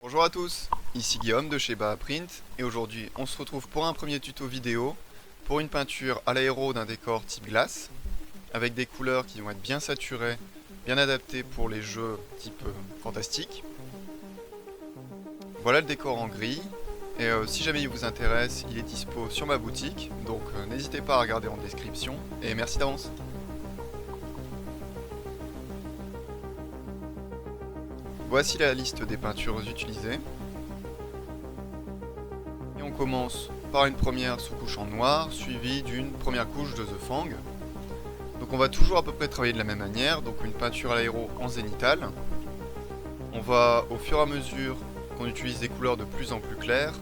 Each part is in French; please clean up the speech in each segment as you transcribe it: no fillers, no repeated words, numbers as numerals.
Bonjour à tous, ici Guillaume de chez Baha Print et aujourd'hui on se retrouve pour un premier tuto vidéo pour une peinture à l'aéro d'un décor type glace avec des couleurs qui vont être bien saturées, bien adaptées pour les jeux type fantastique. Voilà le décor en gris et si jamais il vous intéresse, il est dispo sur ma boutique, donc n'hésitez pas à regarder en description et merci d'avance. Voici la liste des peintures utilisées. Et on commence par une première sous-couche en noir, suivie d'une première couche de The Fang. Donc on va toujours à peu près travailler de la même manière, donc une peinture à l'aéro en zénithal. On va, au fur et à mesure qu'on utilise des couleurs de plus en plus claires,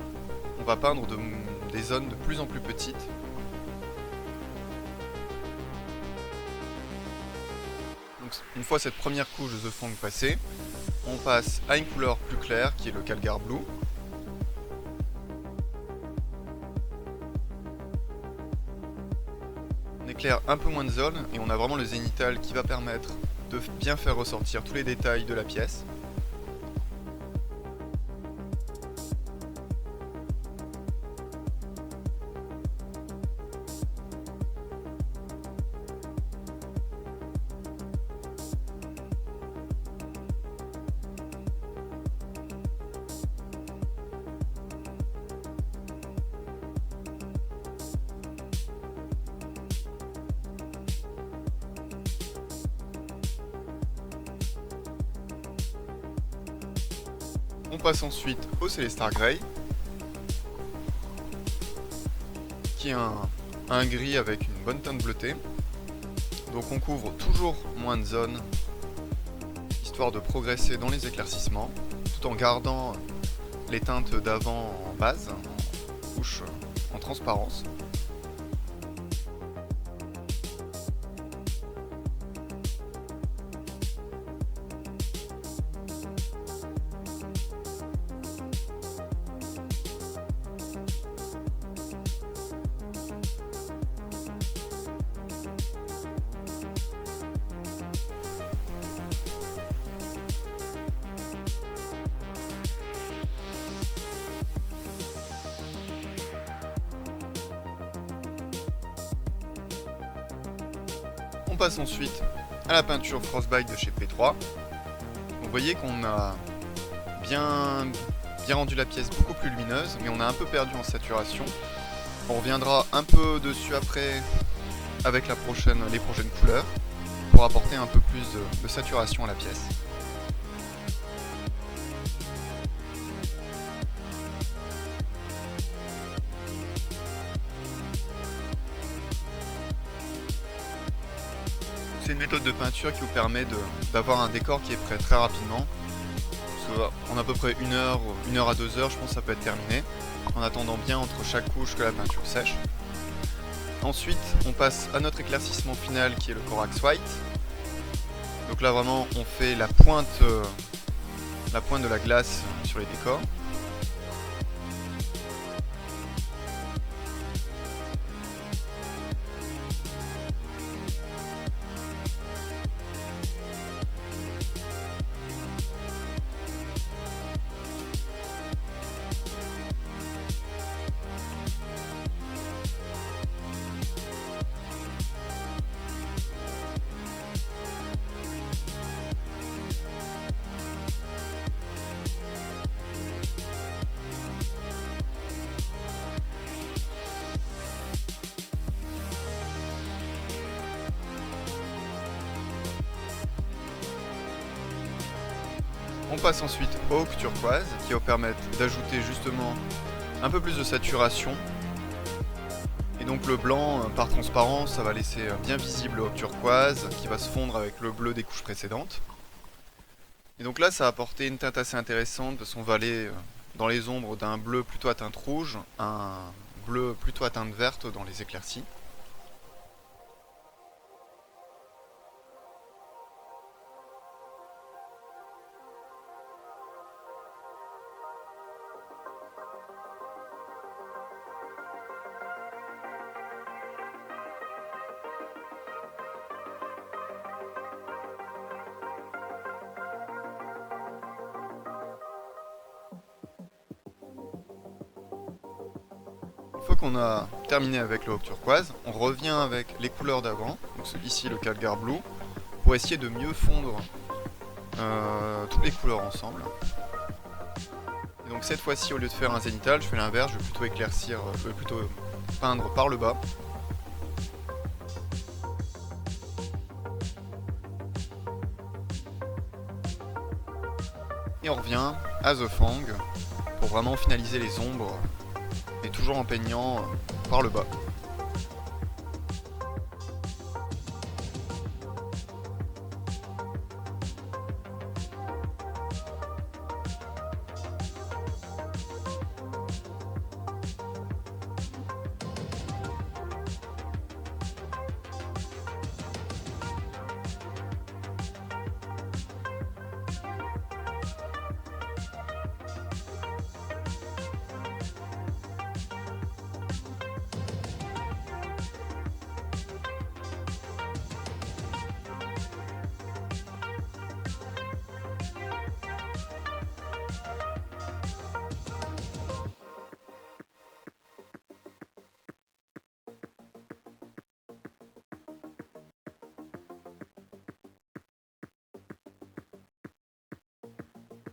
on va peindre des zones de plus en plus petites. Donc une fois cette première couche de The Fang passée, on passe à une couleur plus claire qui est le Calgar Blue. On éclaire un peu moins de zones et on a vraiment le zénithal qui va permettre de bien faire ressortir tous les détails de la pièce. On passe ensuite au Celestar Grey, qui est un gris avec une bonne teinte bleutée. Donc on couvre toujours moins de zones, histoire de progresser dans les éclaircissements, tout en gardant les teintes d'avant en base, en couche en transparence. On passe ensuite à la peinture Frostbite de chez P3. Vous voyez qu'on a bien rendu la pièce beaucoup plus lumineuse, mais on a un peu perdu en saturation. On reviendra un peu dessus après avec les prochaines couleurs pour apporter un peu plus de saturation à la pièce. C'est une méthode de peinture qui vous permet d'avoir un décor qui est prêt très rapidement. En à peu près 1 heure à 2 heures, je pense que ça peut être terminé, en attendant bien entre chaque couche que la peinture sèche. Ensuite, on passe à notre éclaircissement final qui est le Corax White. Donc là vraiment, on fait la pointe de la glace sur les décors. On passe ensuite au Oak Turquoise qui va permettre d'ajouter justement un peu plus de saturation. Et donc le blanc par transparence, ça va laisser bien visible le Oak Turquoise qui va se fondre avec le bleu des couches précédentes. Et donc là ça a apporté une teinte assez intéressante parce qu'on va aller dans les ombres d'un bleu plutôt à teinte rouge, un bleu plutôt à teinte verte dans les éclaircies. Une fois qu'on a terminé avec le Hawk turquoise, on revient avec les couleurs d'avant, donc ici le Calgar Blue, pour essayer de mieux fondre toutes les couleurs ensemble. Et donc cette fois-ci, au lieu de faire un zénithal, je fais l'inverse, je vais plutôt éclaircir, plutôt peindre par le bas. Et on revient à The Fang pour vraiment finaliser les ombres, et toujours en peignant par le bas.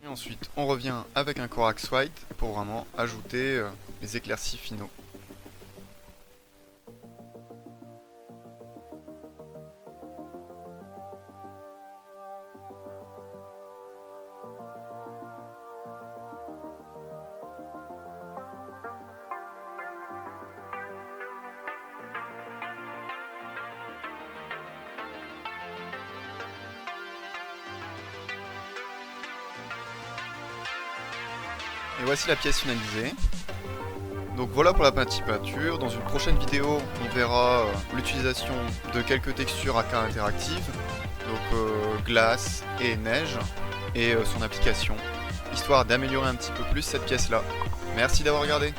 Et ensuite, on revient avec un Corax White pour vraiment ajouter les éclaircies finaux. Et voici la pièce finalisée. Donc voilà pour la petite peinture. Dans une prochaine vidéo, on verra l'utilisation de quelques textures AK interactives, donc glace et neige, et son application, histoire d'améliorer un petit peu plus cette pièce-là. Merci d'avoir regardé.